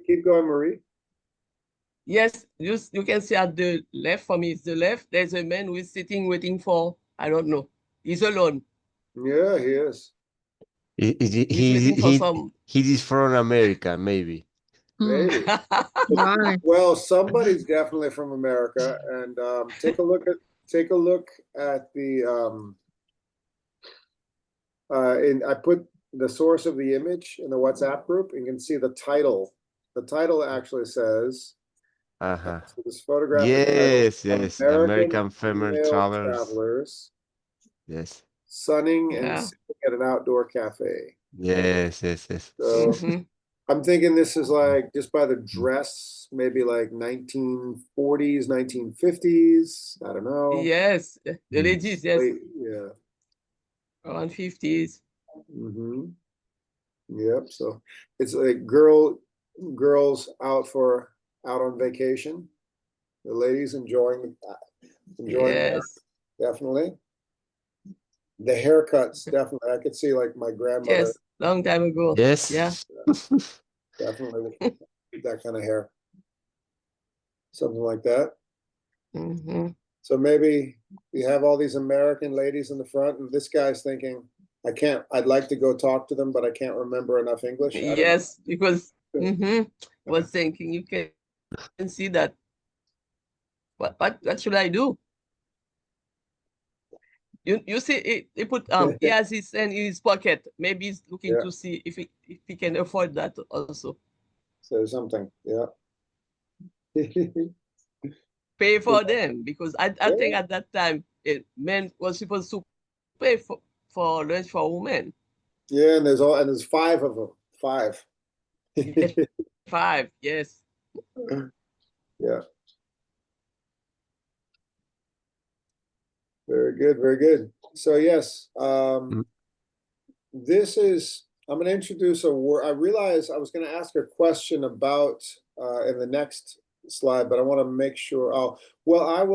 Keep going, Marie. Yes, you can see at the left, for me, it's the left. There's a man who is sitting waiting for, I don't know. He's alone. Yeah, he is. He's waiting for some. He is from America, maybe. Maybe. Why? Well, somebody's definitely from America, and take a look at the I put the source of the image in the WhatsApp group, and you can see the title. The title actually says, Uh-huh. so this photograph Yes, titled yes. American American female Female travelers. Travelers Yes. sunning and Yeah. sitting at an outdoor cafe. Yes, yes, yes. So Mhm. I'm thinking this is like, just by the dress, maybe like 1940s, 1950s. I don't know. Yes, the ladies, yes, Yeah. around 50s. Mm-hmm. Yep. So it's like girls out on vacation. The ladies enjoying Yes, definitely. The haircuts, definitely. I could see like my grandmother, yes, long time ago. Yes. Yeah. definitely that kind of hair, something like that. Mhm. So maybe you have all these American ladies in the front, and this guy's thinking, I'd like to go talk to them, but I can't remember enough English. I don't know. Yes, because was thinking you can see that. What should I do? You see, he put he has his hand in his pocket. Maybe he's looking Yeah. to see if he can afford that also. So something, yeah. Pay for them, because I Yeah. think at that time men was supposed to pay for lunch for women. Yeah, and there's five of them. Five. Yes, 5, yes. Yeah. Very good, very good. So yes, this is, I'm going to introduce a word. I realized I was going to ask a question about in the next slide, but I want to make sure. Oh, well, I'll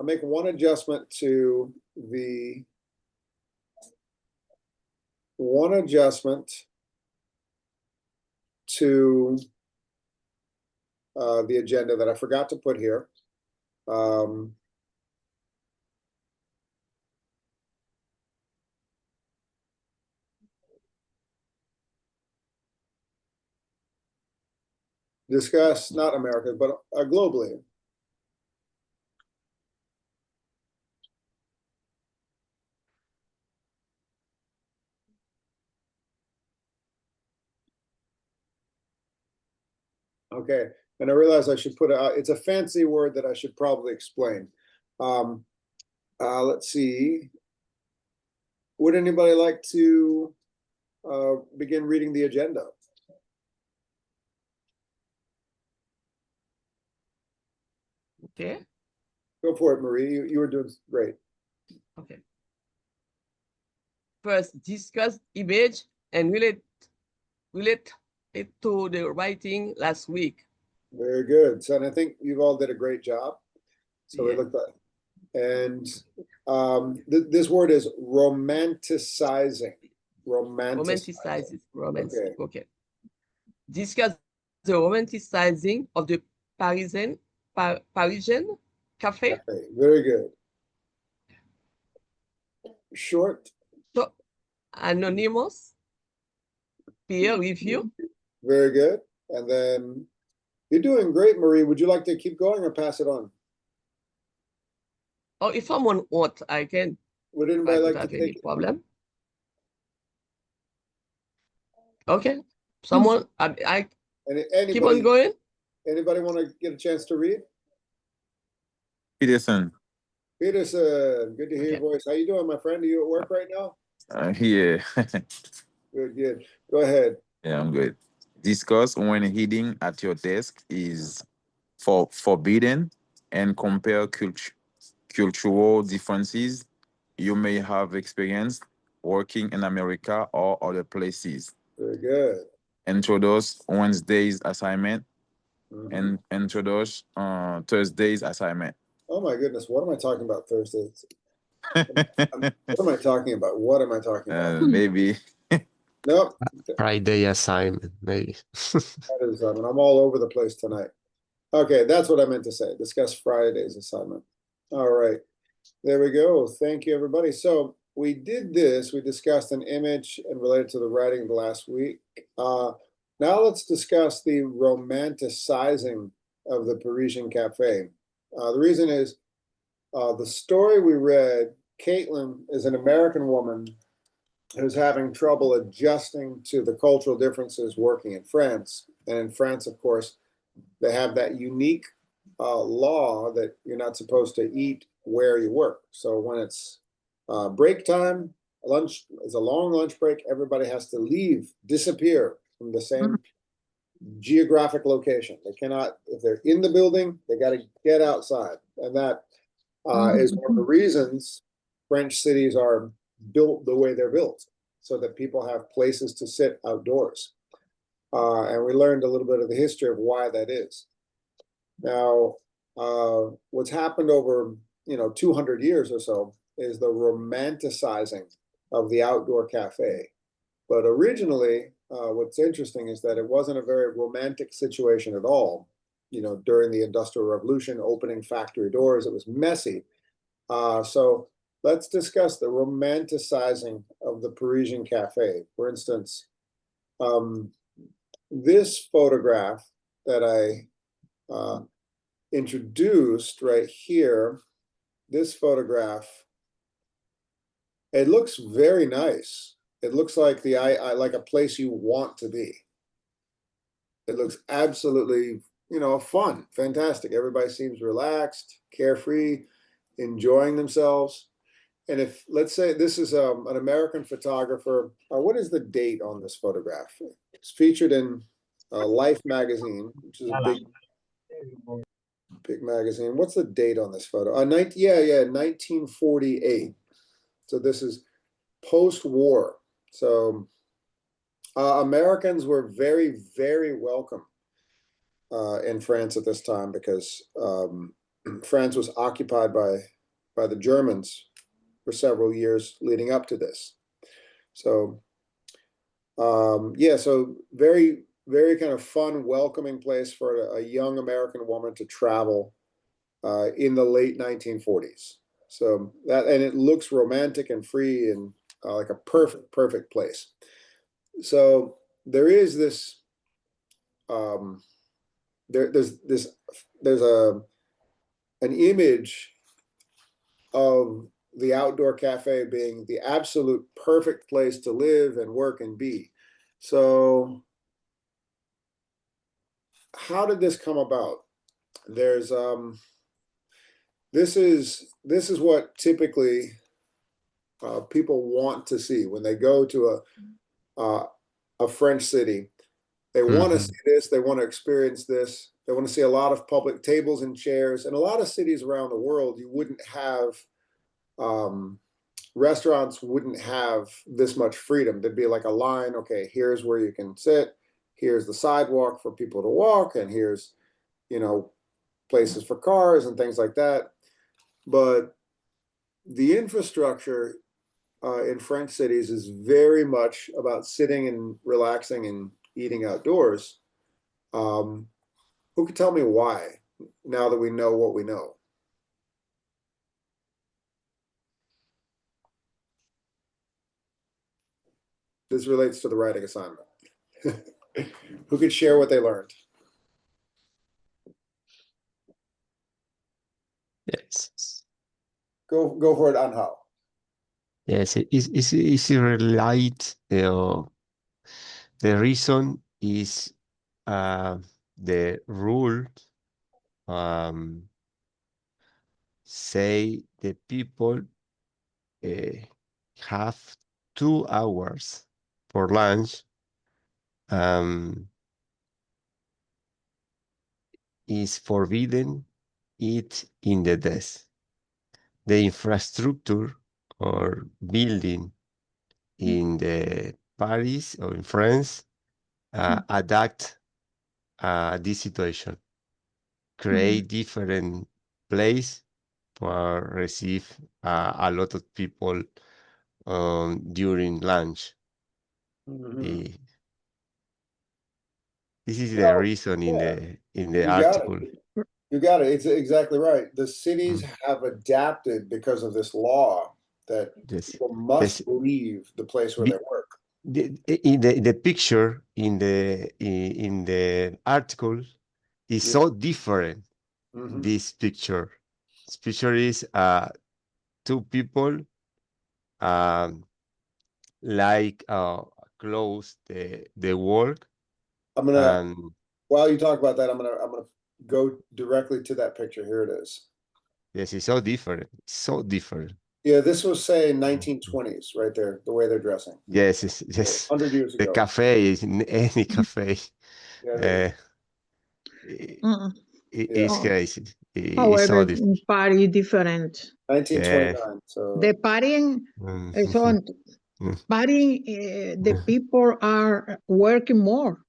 make one adjustment to the the agenda that I forgot to put here. Discuss not America, but globally. Okay, and I realize I should put it's a fancy word that I should probably explain. Let's see. Would anybody like to begin reading the agenda? Okay. Go for it, Marie. You were doing great. Okay. First, discuss image and relate it to the writing last week. Very good. So, and I think you all did a great job. So we looked at, and this word is romanticizing. Romanticizes. Okay. Discuss the romanticizing of the Parisian cafe. Very good. Short. So, anonymous peer review. Very good. And then you're doing great, Marie. Would you like to keep going or pass it on? Or if someone wants, I can. Would anybody like to take any problem? Okay. Someone, I keep on going. Anybody want to get a chance to read? Peterson. Peterson, good to hear your voice. How you doing, my friend? Are you at work right now? Yeah. Good. Go ahead. Yeah, I'm good. Discuss when eating at your desk is forbidden and compare cultural differences you may have experienced working in America or other places. Very good. Introduce Wednesday's assignment and introduce Thursday's assignment. Oh my goodness, what am I talking about Thursdays? What am I talking about? What am I talking about? Maybe Nope, Friday assignment, maybe. that is, I mean, I'm all over the place tonight. Okay, that's what I meant to say. Discuss Friday's assignment. All right, there we go. Thank you, everybody. So we did this. We discussed an image and related to the writing last week. Now let's discuss the romanticizing of the Parisian cafe. The reason is the story we read, Caitlin is an American woman who's having trouble adjusting to the cultural differences working in France. And in France, of course, they have that unique law that you're not supposed to eat where you work. So when it's break time, lunch is a long lunch break, everybody has to leave, disappear from the same geographic location. They cannot, if they're in the building, they got to get outside. And that is one of the reasons French cities are built the way they're built, so that people have places to sit outdoors. And we learned a little bit of the history of why that is. Now, what's happened over 200 years or so is the romanticizing of the outdoor cafe. But originally, what's interesting is that it wasn't a very romantic situation at all. During the Industrial Revolution, opening factory doors, it was messy. So let's discuss the romanticizing of the Parisian cafe. For instance, this photograph that I introduced right here, this photograph, it looks very nice. It looks like like a place you want to be. It looks absolutely, fun, fantastic. Everybody seems relaxed, carefree, enjoying themselves. And if, let's say this is an American photographer, what is the date on this photograph? It's featured in Life magazine, which is a big magazine. What's the date on this photo? 1948. So this is post-war. So Americans were very, very welcome in France at this time, because France was occupied by the Germans for several years leading up to this. So so very, very kind of fun, welcoming place for a young American woman to travel in the late 1940s. So that, and it looks romantic and free and like a perfect place. So there is this, there's an image of the outdoor cafe being the absolute perfect place to live and work and be. So how did this come about? There's this is what typically people want to see when they go to a French city. They want to see this, they want to experience this, they want to see a lot of public tables and chairs. In a lot of cities around the world, you wouldn't have restaurants wouldn't have this much freedom. There'd be like a line, okay, here's where you can sit, here's the sidewalk for people to walk, and here's, places for cars and things like that. But the infrastructure in French cities is very much about sitting and relaxing and eating outdoors. Who could tell me why, now that we know what we know? This relates to the writing assignment. Who could share what they learned? Yes. Go for it, Anhao. Yes, it's relate. The reason is the rule say the people have 2 hours for lunch. Is forbidden eat in the desk. The infrastructure or building in the Paris or in France adapt this situation, create different place for receive a lot of people during lunch. Mhm. This is the Well, reason in yeah, the you got article. it. You got it. It's exactly right. The cities Mm. have adapted because of this law that Yes. people must Yes. leave the place where they work. In the picture in the article is Yeah. so different. Mhm. This picture. This picture is two people um like close the work I'm gonna and while you talk about that, I'm gonna go directly to that picture. Here it is. yes, it's so different. So different. Yeah, this was say 1920s, right there, the way they're dressing. Yes, yes. 100 years The ago. cafe is in any cafe. Yeah, Uh, Mm. it's Oh, crazy. It's so however, different. party different. 1929. So The partying, Mhm. so Mm. partying, the people are working more.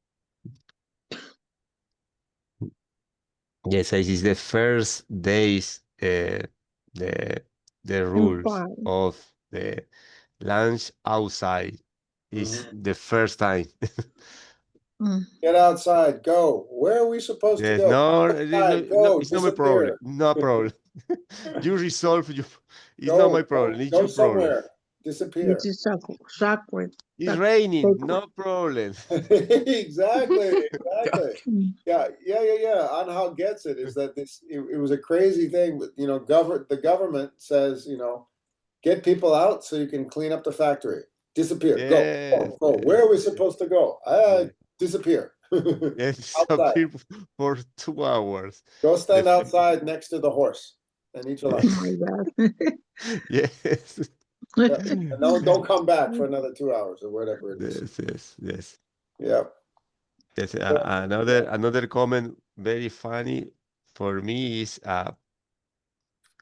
Yes, this is the first days. The rules party. of the lunch outside is Mhm. the first time. Mm. Get outside, go. Where are we supposed to Yes, go? no, Outside, go, it's not my problem. disappear. No problem. You resolve you. It's not my Go, problem. It's go your problem. somewhere. Disappear. This is sacred. It's raining. No problem. Exactly, exactly. Mm. Yeah. On how it gets it is that it was a crazy thing. But, the government says, get people out so you can clean up the factory. Disappear. Go, Yes, go. Where are we supposed to go? yes. Disappear. Yes, Outside. disappear for 2 hours. Go The stand f- outside next to the horse and eat your Oh lunch. my God. Yes. Yeah. And don't come back for another 2 hours or whatever it is. Yes. Yeah. Yes. So, Another comment very funny for me is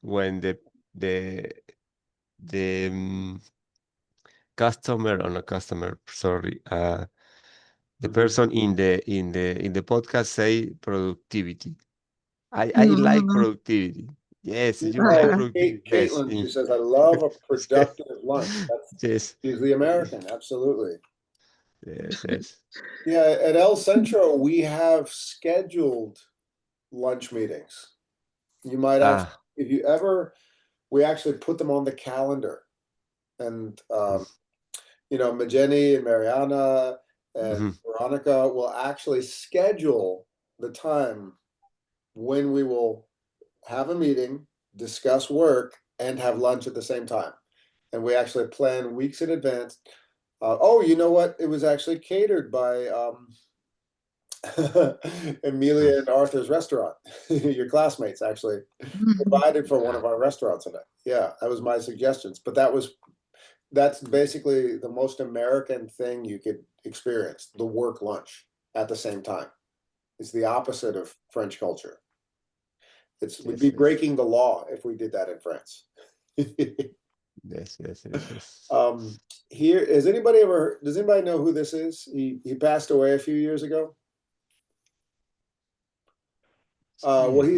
when the the customer or not customer, sorry, the Mhm. person in the podcast say productivity. I like productivity. Yes, you like productivity. Yes. Caitlin, she says, I love a Yes. productive lunch. Yes. She's the American. Absolutely. Yes. Yeah. At El Centro, we have scheduled lunch meetings. You might actually, Ah. if you ever, we actually put them on the calendar. And, Mageni and Mariana and Mhm. Veronica will actually schedule the time when we will have a meeting, discuss work, and have lunch at the same time. And we actually plan weeks in advance. You know what? It was actually catered by Amelia and Arthur's restaurant. Your classmates actually provided for one of our restaurants in it. Yeah, that was my suggestions. But that's basically the most American thing you could experience, the work lunch at the same time. It's the opposite of French culture. We'd be Yes. breaking the law if we did that in France. Yes. Here, does anybody know who this is? He passed away a few years ago. Well, he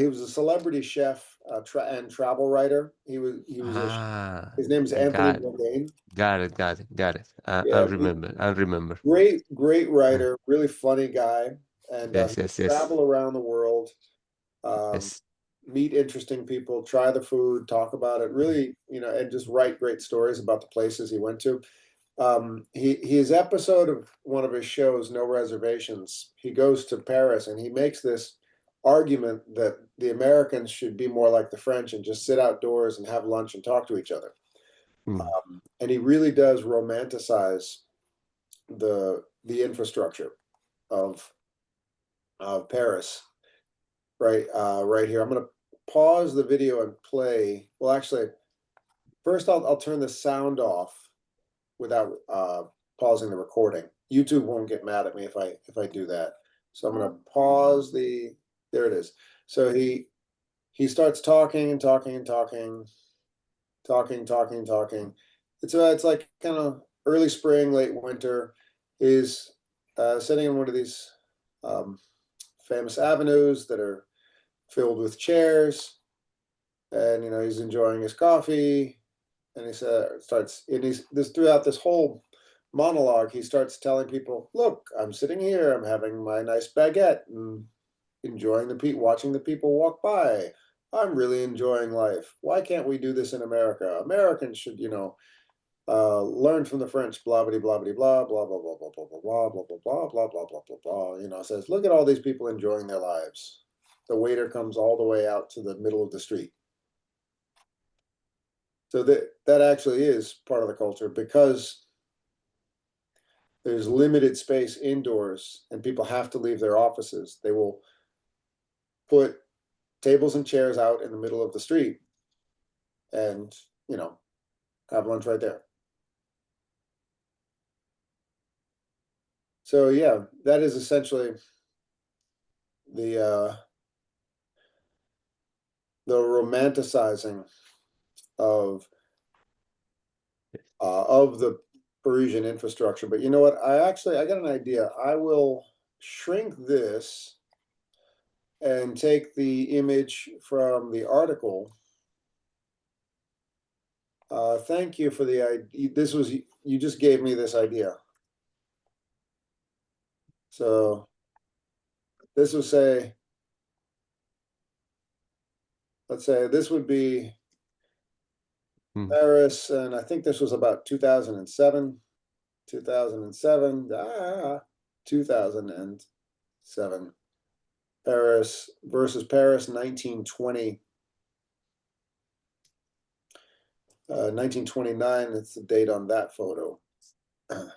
was a celebrity chef and travel writer. His name is I Anthony got it. Bourdain. Got it. I Yeah, remember. great writer, really funny guy, and Yes, he would yes, yes. travel around the world, Yes. meet interesting people, try the food, talk about it, really, and just write great stories about the places he went to. His episode of one of his shows, No Reservations, he goes to Paris and he makes this argument that the Americans should be more like the French and just sit outdoors and have lunch and talk to each other. Mm. And he really does romanticize the infrastructure of Paris. Right here. I'm going to pause the video and play. Well, actually, first I'll turn the sound off without pausing the recording. YouTube won't get mad at me if I do that. So I'm going to pause the. There it is. So he starts talking and talking and talking. It's like kind of early spring, late winter. He's sitting in one of these famous avenues that are filled with chairs, and he's enjoying his coffee. And he starts, and he's this throughout this whole monologue, he starts telling people, look, I'm sitting here, I'm having my nice baguette and enjoying watching the people walk by. I'm really enjoying life. Why can't we do this in America? Americans should, learn from the French, blah, blah, blah, blah, blah, blah, blah, blah, blah, blah, blah, blah, blah, blah, blah, blah, blah, blah, blah, says, look at all these people enjoying their lives. The waiter comes all the way out to the middle of the street. So that actually is part of the culture, because there's limited space indoors and people have to leave their offices. They will put tables and chairs out in the middle of the street and, have lunch right there. So yeah, that is essentially the romanticizing of the Parisian infrastructure. But you know what? I got an idea. I will shrink this and take the image from the article. Thank you for the idea. You just gave me this idea. So this would say, let's say this would be Paris, and I think this was about 2007. 2007. Paris versus Paris, 1920. 1929, it's the date on that photo. And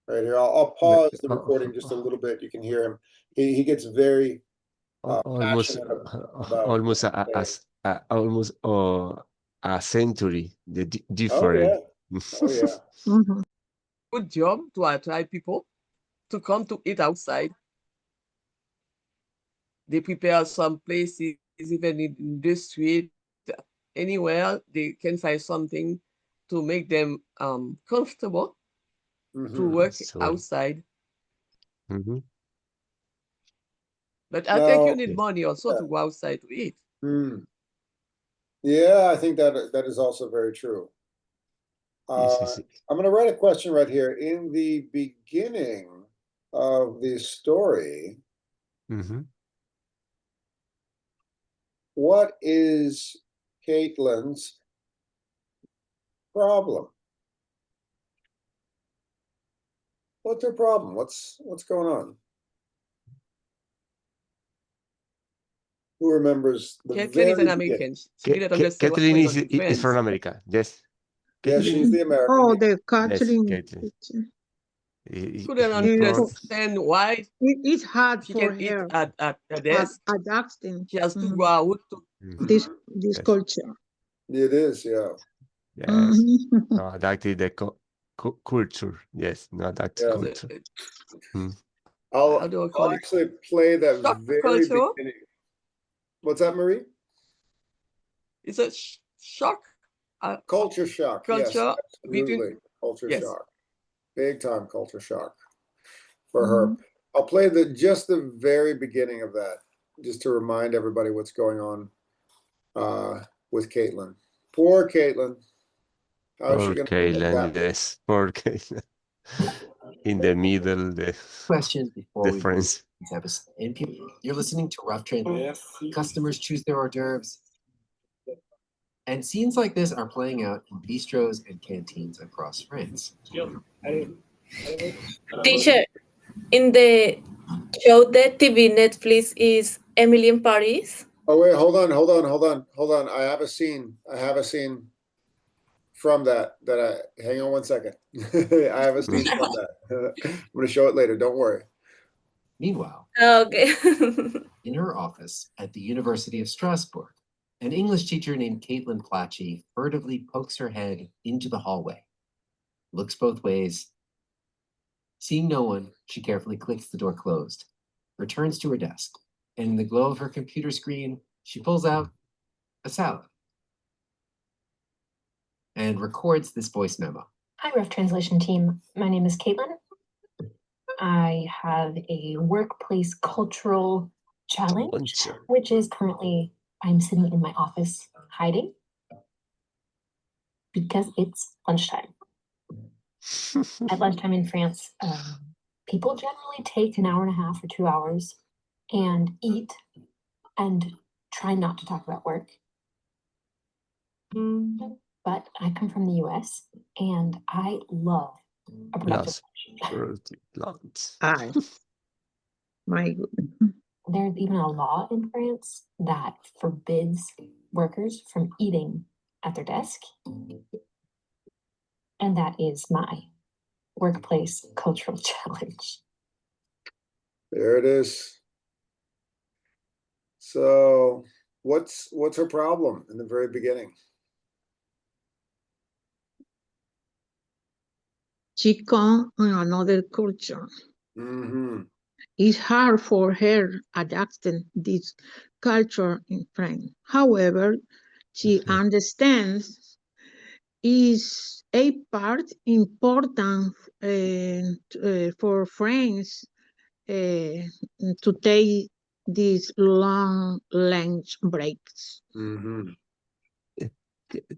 right here, I'll pause the recording just a little bit. You can hear him. He gets very almost passionate about almost a century different. Oh yeah. Mhm. Good job to attract people to come to eat outside. They prepare some places, even in the street, anywhere they can find something to make them comfortable to work outside. But I think you need money also to go outside to eat. Yeah, I think that is also very true. I'm going to write a question right here. In the beginning of the story, what is Caitlin's problem? What's her problem? What's going on? Who remembers the Caitlin is an American. She didn't understand what's going on in is from France. America. Yes. Yeah, she's the American. Oh, the Catherine. Couldn't understand why It's hard she for can eat her at the desk. adapting. She has to go out to This culture. It is, yeah. Yes. No, adapted the culture. Yes, no adapted culture. I'll call it? actually play that Shock very culture? beginning. What's that, Marie? It's a shock. Culture shock. Culture yes, absolutely. Culture shock. Big time culture shock for her. I'll play just the very beginning of that, just to remind everybody what's going on with Caitlin. Poor Caitlin. How is she going to Caitlin, yes, poor Caitlin. In the middle, the question before we friends. And people, you're listening to Rough Trade. Customers choose their hors d'oeuvres. And scenes like this are playing out in bistros and canteens across France. Teacher, in the show that TV Netflix is Emily in Paris. Oh wait, hold on. I have a scene from that hang on 1 second. I have a scene from that. I'm going to show it later. Don't worry. Meanwhile, Okay. in her office at the University of Strasbourg, an English teacher named Caitlin Platchy furtively pokes her head into the hallway, looks both ways. Seeing no one, she carefully clicks the door closed, returns to her desk, and in the glow of her computer screen, she pulls out a salad and records this voice memo. Hi, Rough Translation team. My name is Caitlin. I have a workplace cultural challenge, which is currently I'm sitting in my office hiding. because it's lunchtime. At lunchtime in France, people generally take an hour and a half or 2 hours and eat and try not to talk about work. But I come from the US and I love a productive Lunch. Ay, my goodness. There's even a law in France that forbids workers from eating at their desk. And that is my workplace cultural challenge. There it is. So what's her problem in the very beginning? She come in another culture. Mm-hmm. It's hard for her adapting this culture in France. However, she understands is a part important for friends to take these long lunch breaks. Mm-hmm.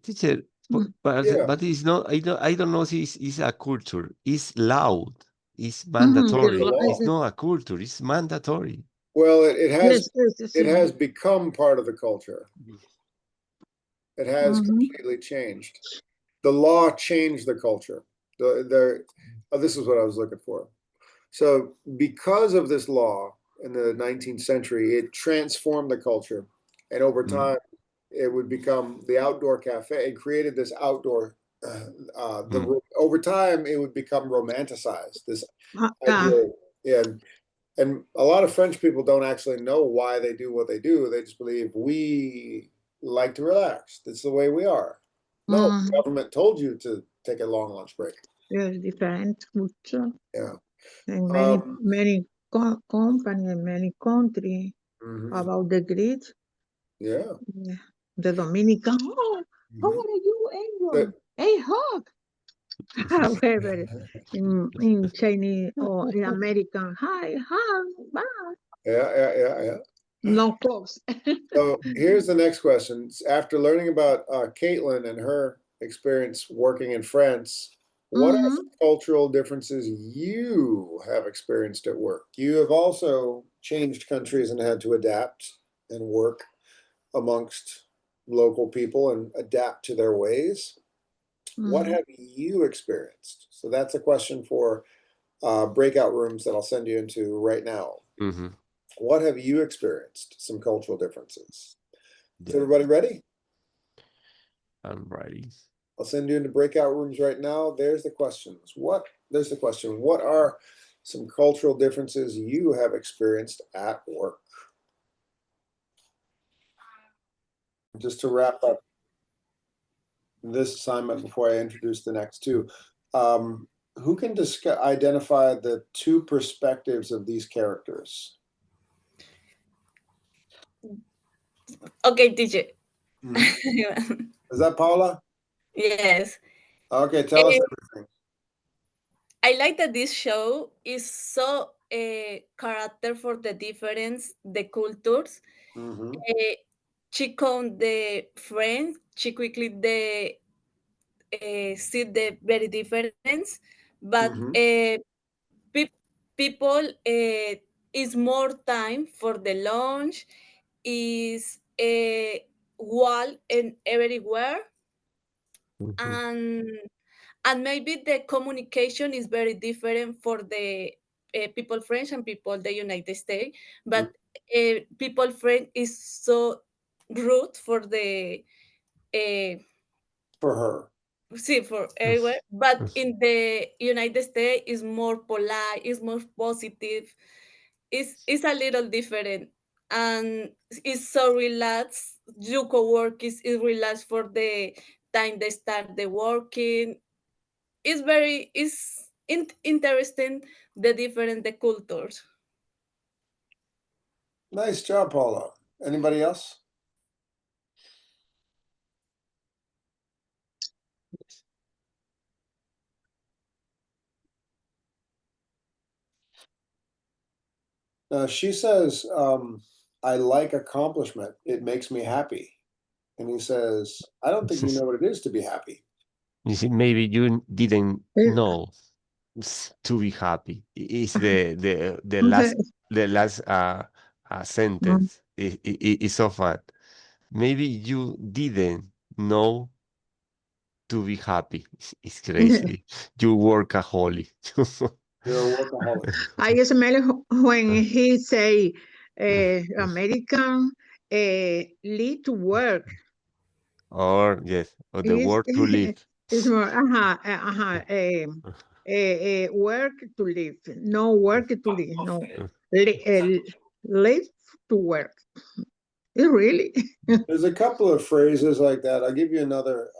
Teacher, Yeah. but it's not. I don't know if it's a culture. It's loud. It's the mandatory. law. It's not a culture. It's mandatory. Well, it has yes, it has become part of the culture. It has Mhm. completely changed. The law changed the culture. This is what I was looking for. So because of this law in the 19th century, it transformed the culture. And over time, it would become the outdoor cafe. It created this outdoor, over time, it would become romanticized, this ideal. Yeah. And a lot of French people don't actually know why they do what they do. They just believe we like to relax. That's the way we are. No, the government told you to take a long lunch break. Yes, different culture. Yeah. And many company and many country about the grid. Yeah. The Dominican, how are you, Angel? Hey, hug. However, in Chinese or in American, hi, hug, bye. Yeah. No close. So here's the next question. After learning about Caitlin and her experience working in France, what are some cultural differences you have experienced at work? You have also changed countries and had to adapt and work amongst local people and adapt to their ways. What have you experienced? So that's a question for breakout rooms that I'll send you into right now. What have you experienced? Some cultural differences. Is everybody ready? I'm ready. I'll send you into breakout rooms right now. There's the questions. There's the question. What are some cultural differences you have experienced at work? Just to wrap up this assignment before I introduce the next two, who can identify the two perspectives of these characters? Okay, teacher. Is that Paula? Yes. Okay, tell us everything. I like that this show is so character for the difference, the cultures. She count the friends. She quickly see the very difference, but people is more time for the lunch, is wall and everywhere, and maybe the communication is very different for the people French and people the United States, but people French is so rude for the for her. See, for everywhere, but in the United States is more polite, is more positive, it's a little different, and it's so relaxed. You co-work is relaxed for the time they start the working. It's very interesting the different the cultures. Nice job, Paula. Anybody else? She says, I like accomplishment. It makes me happy. And he says, I don't think you know what it is to be happy. You see, maybe you didn't know to be happy. It's the last sentence. It's so fun. Maybe you didn't know to be happy. It's crazy. You workaholic. You're a workaholic. I smell when he say American lead to work. Or yes, or the Is word to live. is more work to live, no work to live, no live to work. It really. There's a couple of phrases like that. I'll give you another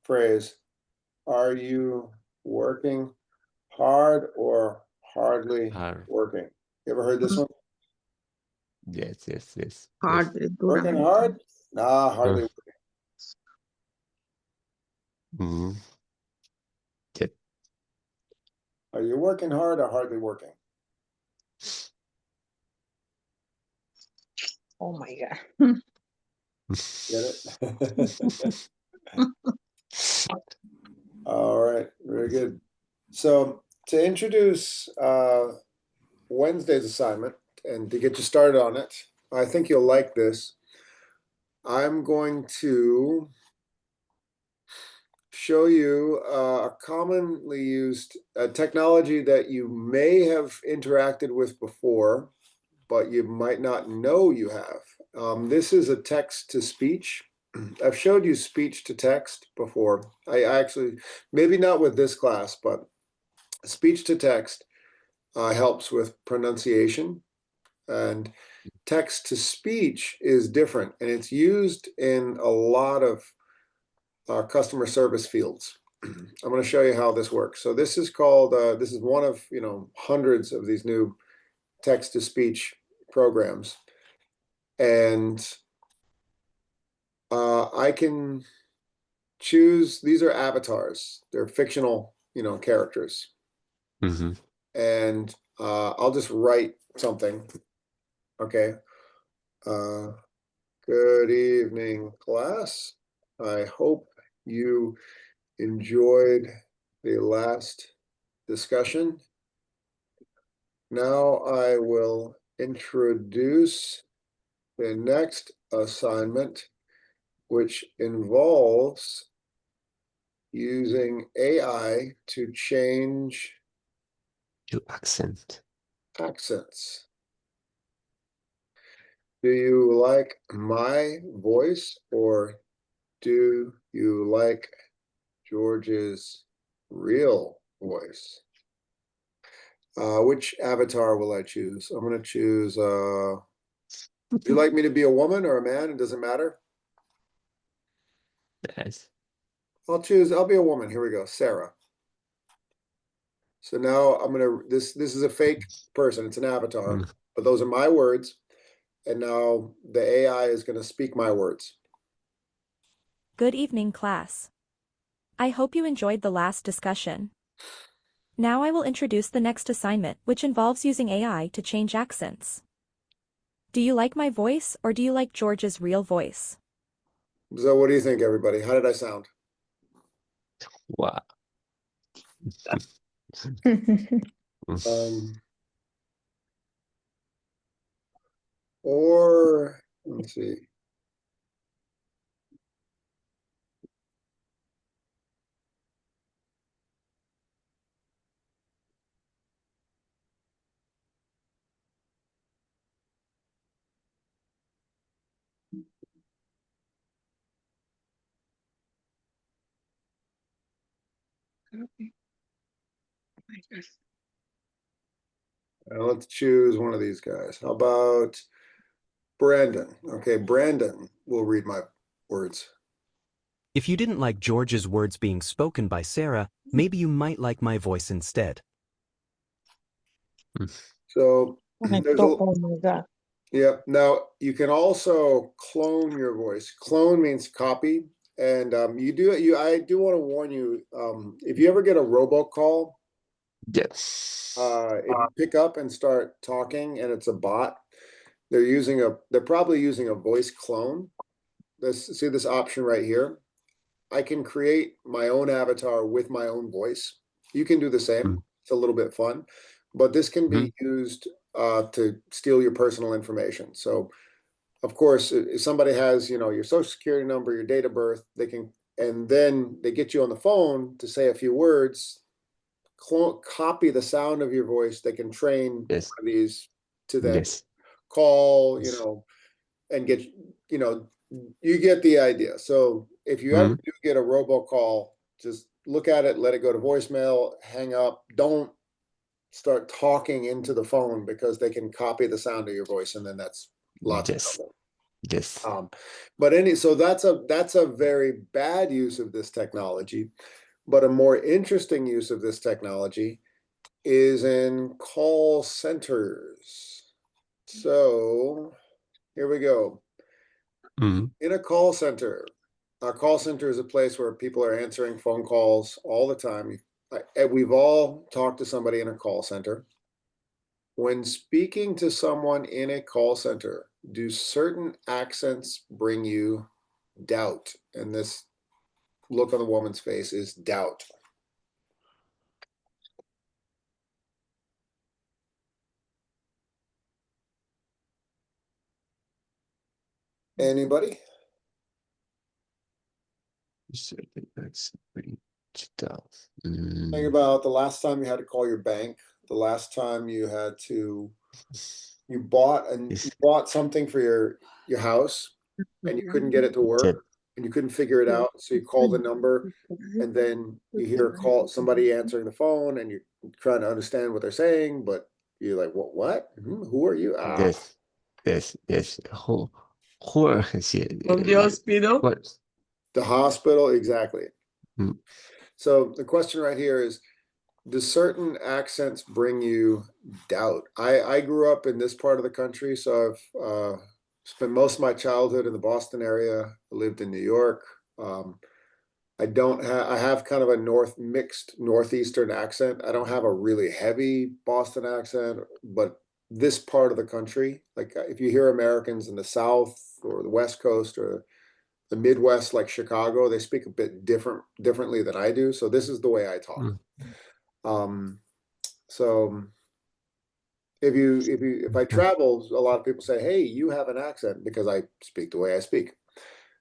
phrase. Are you working hard or hardly Hard. working? You ever heard this one? Yes. Hardly Working hard? Nah, hardly working. Mhm. Yep. Are you working hard or hardly working? Oh my God. Get it? All right, very good. So to introduce Wednesday's assignment and to get you started on it, I think you'll like this. I'm going to show you a commonly used technology that you may have interacted with before, but you might not know you have. This is a text-to-speech. I've showed you speech-to-text before. I actually, maybe not with this class, but speech-to-text helps with pronunciation, and text-to-speech is different, and it's used in a lot of customer service fields. I'm going to show you how this works. So this is called, this is one of, hundreds of these new text-to-speech programs. And I can choose, these are avatars. They're fictional, characters. Mm-hmm. And I'll just write something. Okay. Good evening, class. I hope you enjoyed the last discussion. Now I will introduce the next assignment, which involves using AI to change Your accent. accents. Do you like my voice or do you like George's real voice? Which avatar will I choose? I'm going to choose, would you like me to be a woman or a man? It doesn't matter. Yes. I'll be a woman. Here we go, Sarah. So now I'm going to, this is a fake person. It's an avatar, but those are my words. And now the AI is going to speak my words. Good evening, class. I hope you enjoyed the last discussion. Now I will introduce the next assignment, which involves using AI to change accents. Do you like my voice or do you like George's real voice? So what do you think, everybody? How did I sound? Wow. Or let's see. Let's choose one of these guys. How about Brandon? Okay, Brandon will read my words. If you didn't like George's words being spoken by Sarah, maybe you might like my voice instead. So there's a, Oh my God. yeah. Now you can also clone your voice. Clone means copy, and I do want to warn you. If you ever get a robocall, Yes. if you pick up and start talking and it's a bot, they're probably using a voice clone. See this option right here. I can create my own avatar with my own voice. You can do the same. It's a little bit fun, but this can be used to steal your personal information. So, of course, if somebody has, your social security number, your date of birth, and then they get you on the phone to say a few words, copy the sound of your voice. They can train one of these to then call, and get, you get the idea. So if you ever do get a robocall, just look at it, let it go to voicemail, hang up. Don't start talking into the phone because they can copy the sound of your voice, and then that's lots of trouble. Yes. So that's a very bad use of this technology. But a more interesting use of this technology is in call centers. So here we go. In a call center is a place where people are answering phone calls all the time. We've all talked to somebody in a call center. When speaking to someone in a call center, do certain accents bring you doubt? And this look on the woman's face is doubt. Anybody? Think about the last time you had to call your bank, the last time you had to, you bought something for your house and you couldn't get it to work and you couldn't figure it out. So you call the number and then you hear somebody answering the phone and you're trying to understand what they're saying, but you're like, what? Who are you? Yes. Who are From the hospital? The hospital, exactly. So the question right here is, do certain accents bring you doubt? I grew up in this part of the country, so I've spent most of my childhood in the Boston area. I lived in New York. I have kind of a mixed northeastern accent. I don't have a really heavy Boston accent, but this part of the country, like if you hear Americans in the South or the West Coast or the Midwest, like Chicago, they speak a bit differently than I do. So this is the way I talk. So if I travel, a lot of people say, "Hey, you have an accent," because I speak the way I speak.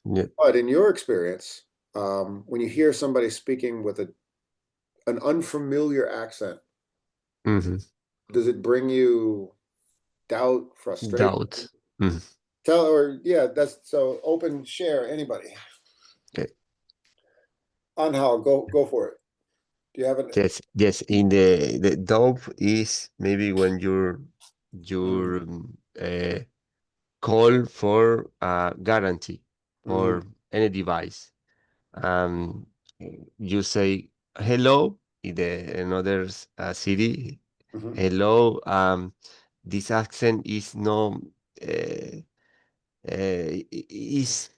But in your experience, when you hear somebody speaking with an unfamiliar accent, does it bring you doubt, frustration? That's so open. Share, anybody. Anhal, go for it. Do you have an? Yes. In the doubt is maybe when you're call for a guarantee or any device. You say hello in another city. Hello. This accent is no. Is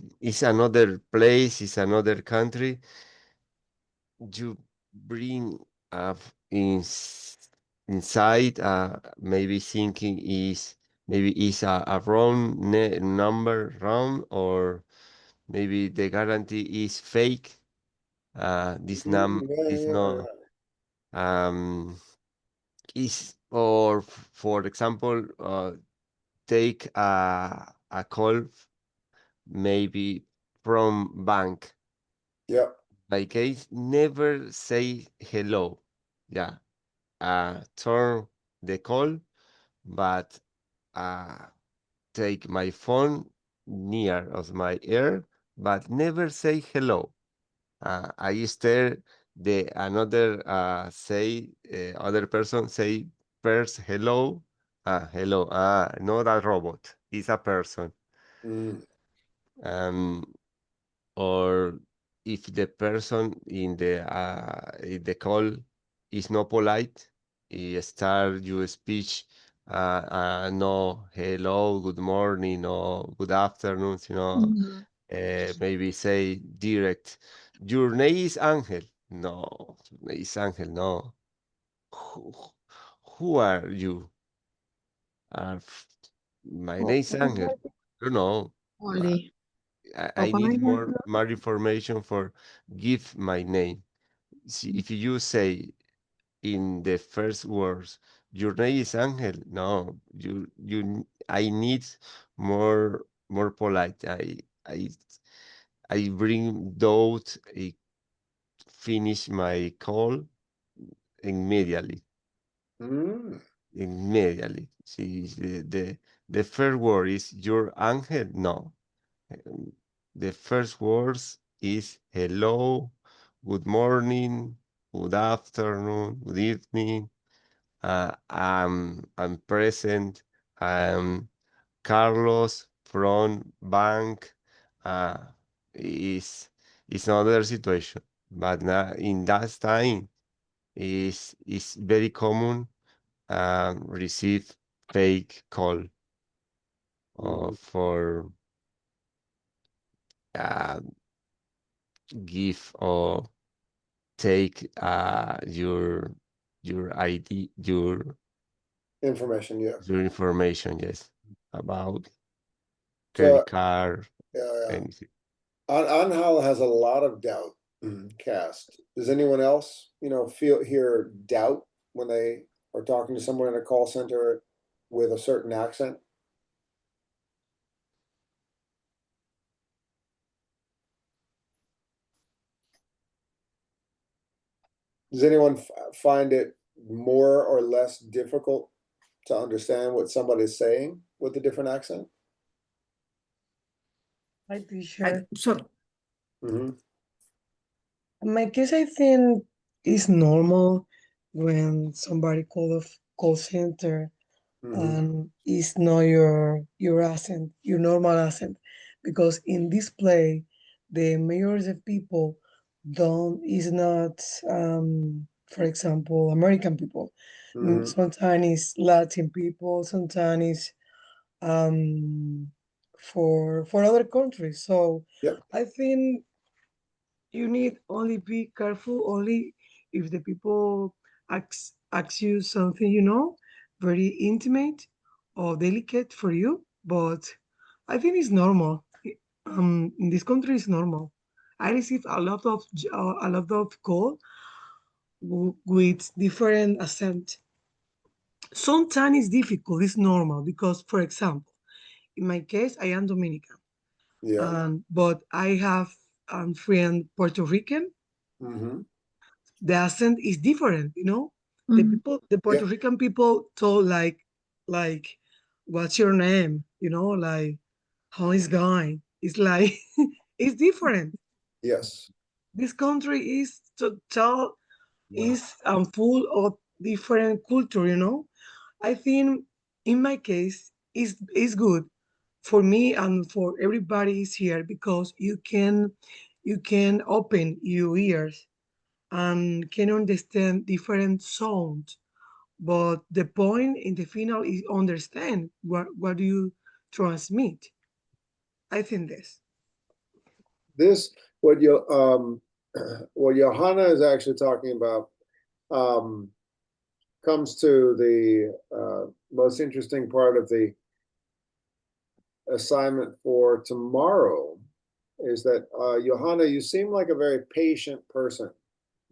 another place. Is another country. You bring up inside. Maybe thinking is a wrong number wrong, or maybe the guarantee is fake. This is not is, or for example, take a call maybe from bank. By case, never say hello. Turn the call, but take my phone near of my ear, but never say hello. I stare the another other person say first hello. Hello. Not a robot. It's a person. Or if the person in the call is not polite, you start your speech. No, hello, good morning, or good afternoon. Maybe say direct. Your name is Angel. No, your name is Angel. No. Who, who are you? My name is Angel. You know. Only. I need more information for give my name. See, if you say in the first words, your name is Angel. No, I need more polite. I bring doubt. I finish my call immediately. Immediately. See, the first word is your Angel. No, the first words is hello, good morning, good afternoon, good evening. I'm present. I'm Carlos from bank. Uh, is another situation, but now in that time is very common receive fake call for uh, give or take your ID, your Information, yeah. your information, yes, about So, credit card, yeah. anything. Anhal has a lot of doubt cast. Does anyone else, hear doubt when they are talking to someone in a call center with a certain accent? Does anyone find it more or less difficult to understand what somebody's saying with a different accent? Hi, teacher. Mm-hmm. In my case, I think it's normal when somebody call center and it's not your accent, your normal accent, because in this play, the majority of people is not, for example, American people. Sometimes it's Latin people, sometimes it's for other countries. So I think you need only be careful only if the people ask you something, very intimate or delicate for you. But I think it's normal. In this country, it's normal. I receive a lot of call with different accent. Sometimes it's difficult. It's normal because, for example, in my case, I am Dominican. But I have a friend Puerto Rican. The accent is different, The Puerto Rican people told like, what's your name? Like, how is going? It's like, it's different. Yes. This country is total, is full of different culture, I think in my case, is good for me and for everybody is here because you can open your ears and can understand different sounds. But the point in the final is understand what do you transmit. I think What Johanna is actually talking about comes to the most interesting part of the assignment for tomorrow, is that Johanna, you seem like a very patient person.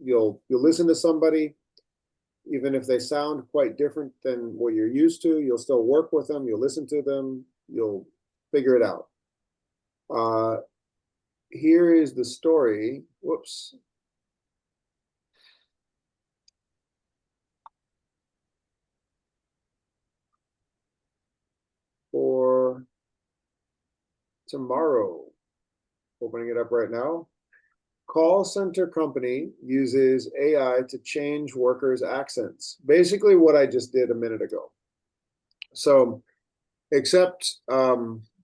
You'll listen to somebody, even if they sound quite different than what you're used to, you'll still work with them, you'll listen to them, you'll figure it out. Here is the story. Whoops. For tomorrow, opening it up right now. Call center company uses AI to change workers' accents. Basically what I just did a minute ago. So, except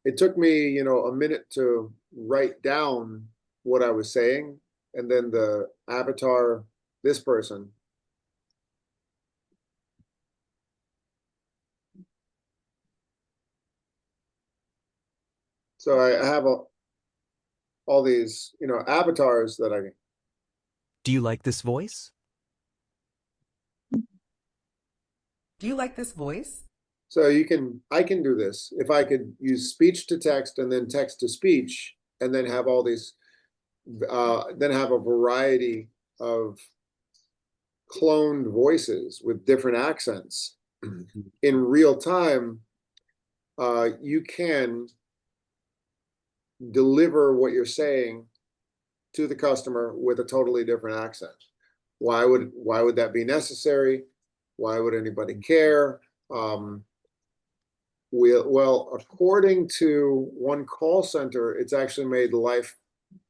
it took me, a minute to write down what I was saying, and then the avatar, this person. So I have all these, avatars that I. Do you like this voice? Do you like this voice? So I can do this. If I could use speech to text and then text to speech, and then have all these, then have a variety of cloned voices with different accents in real time, you can deliver what you're saying to the customer with a totally different accent. Why would that be necessary? Why would anybody care? Well, according to one call center, it's actually made life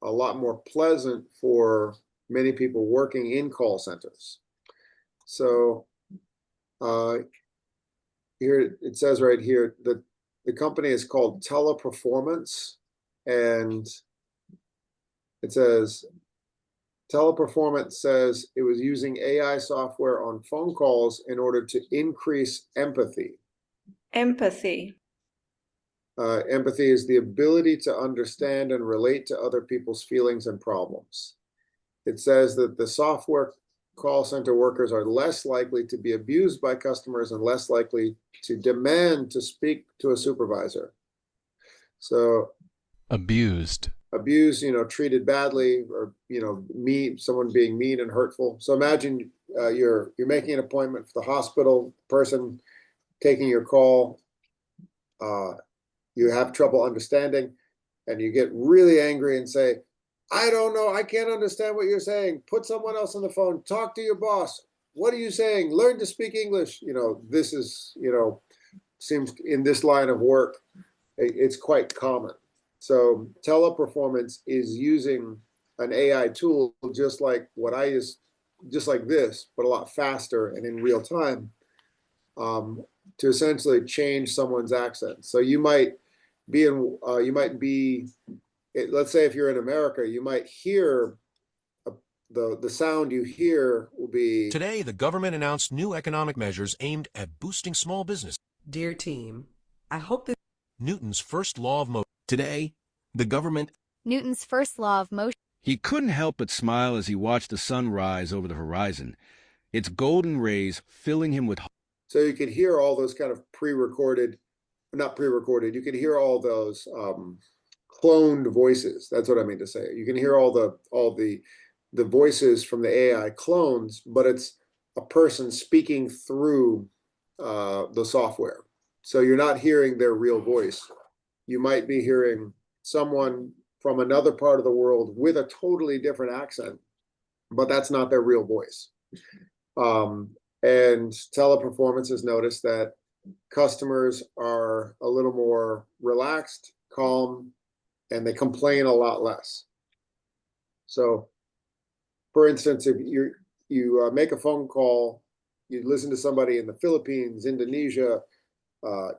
a lot more pleasant for many people working in call centers. So here it says right here that the company is called Teleperformance, and it says Teleperformance says it was using AI software on phone calls in order to increase empathy. Empathy. Empathy is the ability to understand and relate to other people's feelings and problems. It says that the software call center workers are less likely to be abused by customers and less likely to demand to speak to a supervisor. So abused, treated badly, or mean, someone being mean and hurtful. So imagine you're making an appointment for the hospital, person taking your call, you have trouble understanding, and you get really angry and say, I don't know, I can't understand what you're saying. Put someone else on the phone, talk to your boss. What are you saying? Learn to speak English. This is, seems in this line of work, it's quite common. So Teleperformance is using an AI tool just like what I use, just like this, but a lot faster and in real time, to essentially change someone's accent. So you might be let's say if you're in America, you might hear the sound you hear will be. Today, the government announced new economic measures aimed at boosting small business. Dear team, I hope that Newton's first law of motion. Today, the government. Newton's first law of motion. He couldn't help but smile as he watched the sun rise over the horizon, its golden rays filling him with. So you could hear all those kind of not pre-recorded, you could hear all those cloned voices. That's what I mean to say. You can hear all the voices from the AI clones, but it's a person speaking through the software. So you're not hearing their real voice. You might be hearing someone from another part of the world with a totally different accent, but that's not their real voice. And Teleperformance has noticed that customers are a little more relaxed, calm, and they complain a lot less. So, for instance, if you make a phone call, you listen to somebody in the Philippines, Indonesia,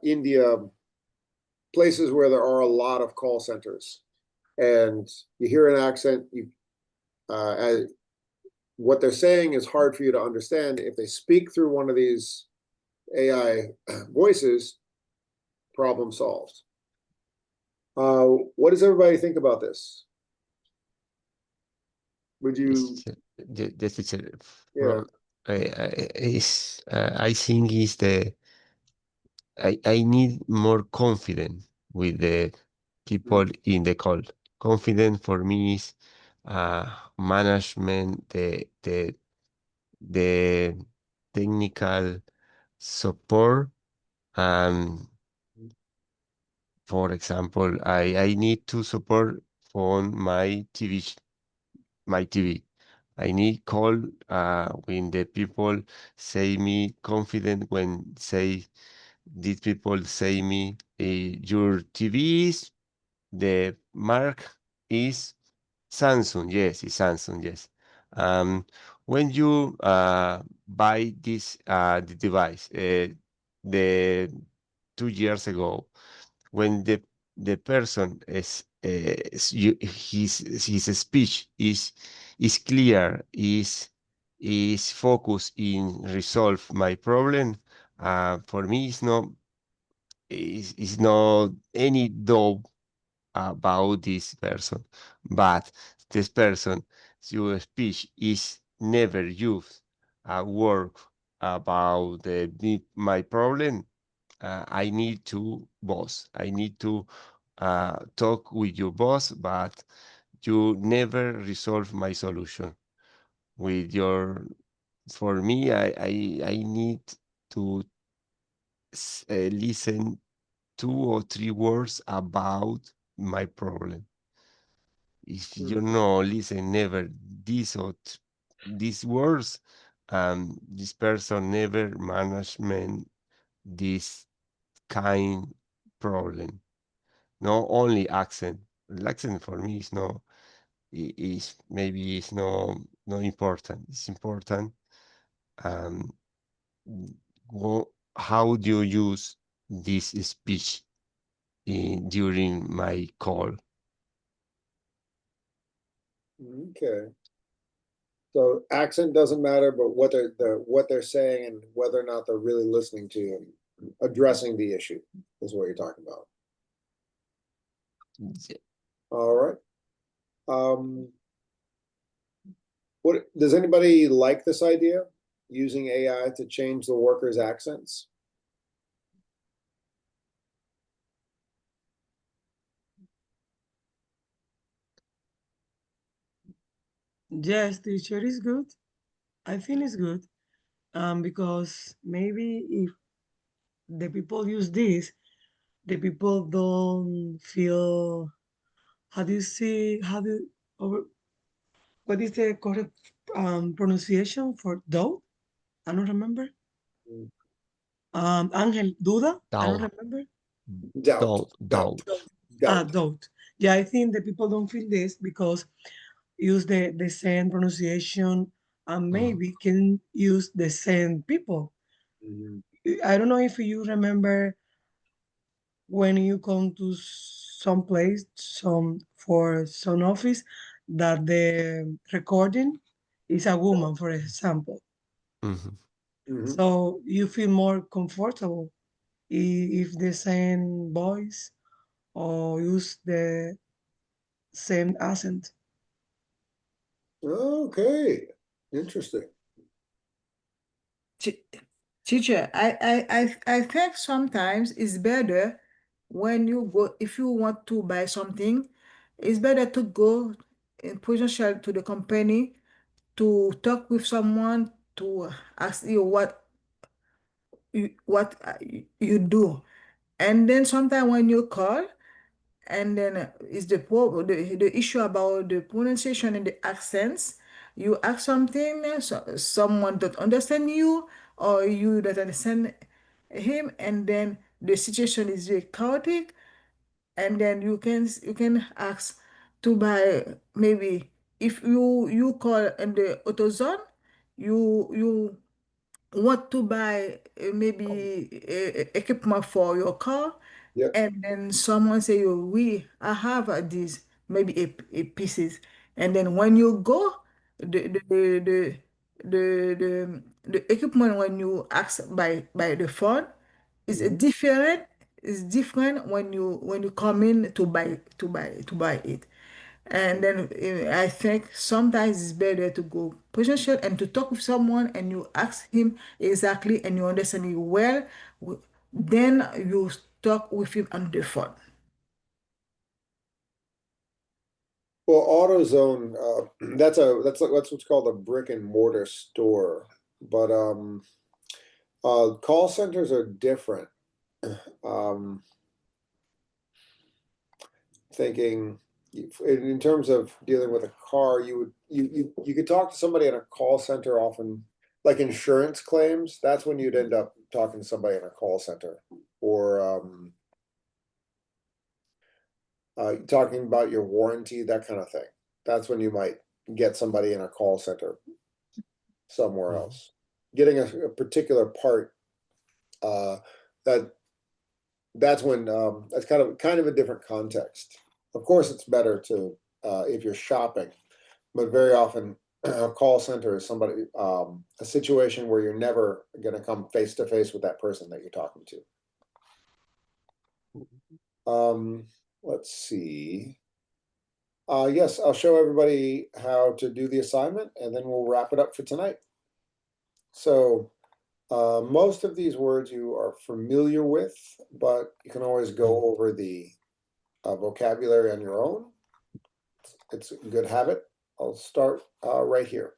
India, places where there are a lot of call centers, and you hear an accent, what they're saying is hard for you to understand. If they speak through one of these AI voices, problem solved. What does everybody think about this? Would you? Yes, teacher. Yeah. I think is I need more confidence with the people in the call. Confidence for me is management, the technical support. For example, I need to support on my TV. I need call when the people say me confident, when these people say me your TV is the mark is Samsung. Yes, it's Samsung. Yes. When you buy this the device the 2 years ago, when the person his speech is clear, is focused in resolve my problem, for me it's not any doubt about this person, but this person, your speech is never used at work about my problem. I need to boss. I need to talk with your boss, but you never resolve my solution. With your, for me, I need to listen 2 or 3 words about my problem. If you know, listen never these words, this person never management this kind problem. No only accent. The accent for me is no is maybe it's no important. It's important. Um, how do you use this speech during my call? Okay. So accent doesn't matter, but what they're saying and whether or not they're really listening to you and addressing the issue is what you're talking about. All right. What does anybody like this idea? Using AI to change the workers' accents? Yes, teacher is good. I think it's good. Because maybe if the people use this, the people don't feel, how do you say, what is the correct pronunciation for doubt? I don't remember. Angel, duda? I don't remember. Doubt. Doubt. Yeah, I think the people don't feel this because use the same pronunciation and maybe can use the same people. I don't know if you remember when you come to some place, for some office, that the recording is a woman, for example. So you feel more comfortable if the same voice or use the same accent. Okay, interesting. Teacher, I think sometimes it's better when you go, if you want to buy something, it's better to go in potential to the company to talk with someone to ask you what you do. And then sometimes when you call, and then is the issue about the pronunciation and the accents. You ask something, someone don't understand you, or you don't understand him, and then the situation is very chaotic, and then you can ask to buy, maybe if you call in the AutoZone, you want to buy maybe equipment for your car, and then someone say, "You, I have this maybe a pieces," and then when you go, the the the the equipment when you ask by the phone is different. Is different when you come in to buy it. And then I think sometimes it's better to go potential and to talk with someone and you ask him exactly and you understand it well. Then you talk with him on the phone. Well, AutoZone, that's what's called a brick and mortar store, but call centers are different. Thinking in terms of dealing with a car, you could talk to somebody in a call center often, like insurance claims. That's when you'd end up talking to somebody in a call center, or talking about your warranty, that kind of thing. That's when you might get somebody in a call center somewhere else. Getting a particular part, that's when that's kind of a different context. Of course, it's better to if you're shopping, but very often a call center is somebody a situation where you're never going to come face to face with that person that you're talking to. Let's see. Yes, I'll show everybody how to do the assignment, and then we'll wrap it up for tonight. So most of these words you are familiar with, but you can always go over the vocabulary on your own. It's a good habit. I'll start right here.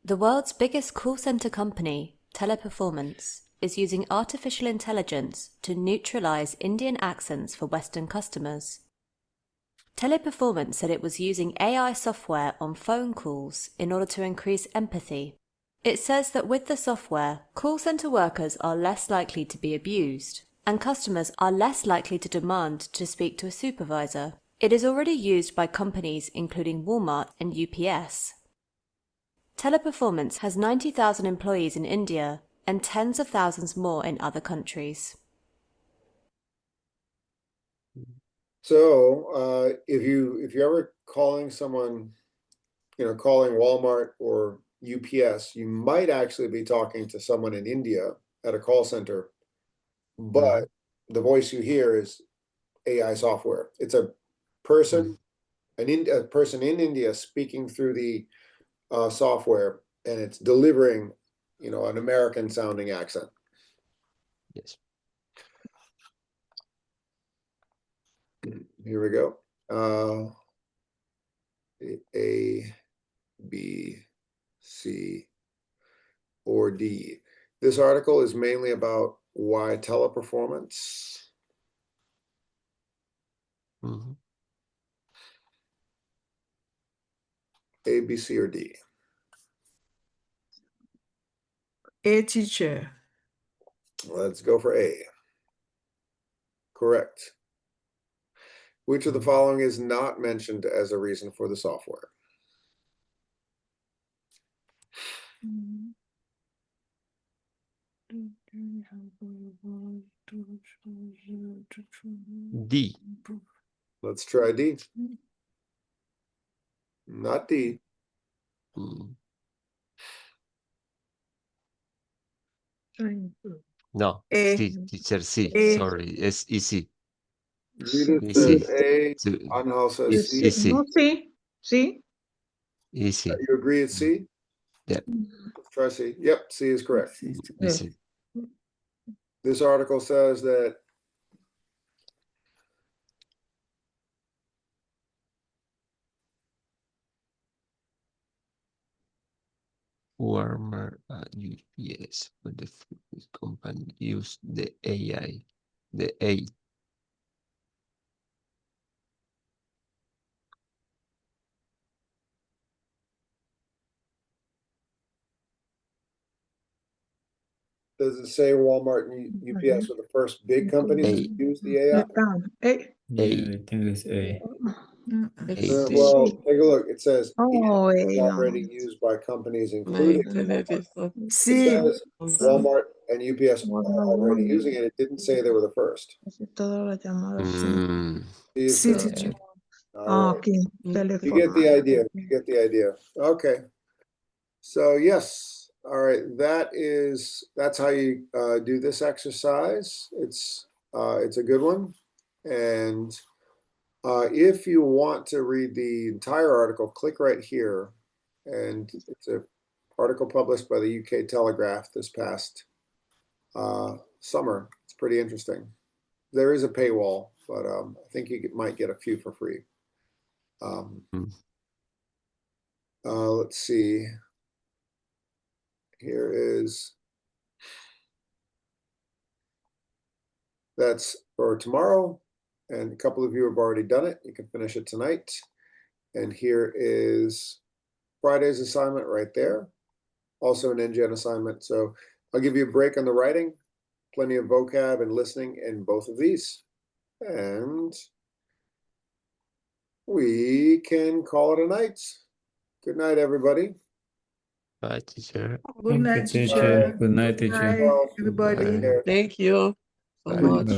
The world's biggest call center company, Teleperformance, is using artificial intelligence to neutralize Indian accents for Western customers. Teleperformance said it was using AI software on phone calls in order to increase empathy. It says that with the software, call center workers are less likely to be abused, and customers are less likely to demand to speak to a supervisor. It is already used by companies including Walmart and UPS. Teleperformance has 90,000 employees in India and tens of thousands more in other countries. So if you're ever calling someone, calling Walmart or UPS, you might actually be talking to someone in India at a call center, but the voice you hear is AI software. It's a person, a person in India speaking through the software, and it's delivering, an American sounding accent. Yes. Here we go. A, B, C, or D. This article is mainly about why teleperformance. A, B, C, or D? A, teacher. Let's go for A. Correct. Which of the following is not mentioned as a reason for the software? D. Let's try D. Not D. No, A. C, teacher, C. A. Sorry, it's easy. Judith Easy. says A. Angel says It's C. easy. No, C. C. Easy. You agree it's C? Yeah. Let's try C. Yep, C is correct. Easy. This article says that Warmer UPS, but the food company use the AI, the A. does it say Walmart and UPS were the first big companies to use the AI? Yeah, I think it's A. Well, take a look. It says Oh, is already used by companies including Walmart. It says Walmart and UPS are already using it. It didn't say they were the first. C, teacher. All right. You get the idea. You get the idea. Okay. So yes. All right. That's how you do this exercise. It's a good one. And if you want to read the entire article, click right here. And it's an article published by the UK Telegraph this past summer. It's pretty interesting. There is a paywall, but I think you might get a few for free. Let's see. Here is, that's for tomorrow. And a couple of you have already done it. You can finish it tonight. And here is Friday's assignment right there. Also an NGen assignment. So I'll give you a break on the writing. Plenty of vocab and listening in both of these. And we can call it a night. Good night, everybody. Bye, teacher. Good night, Thank you, teacher. teacher. Good night, teacher. Bye, everybody. Take care. Thank you so Bye. much. Bye.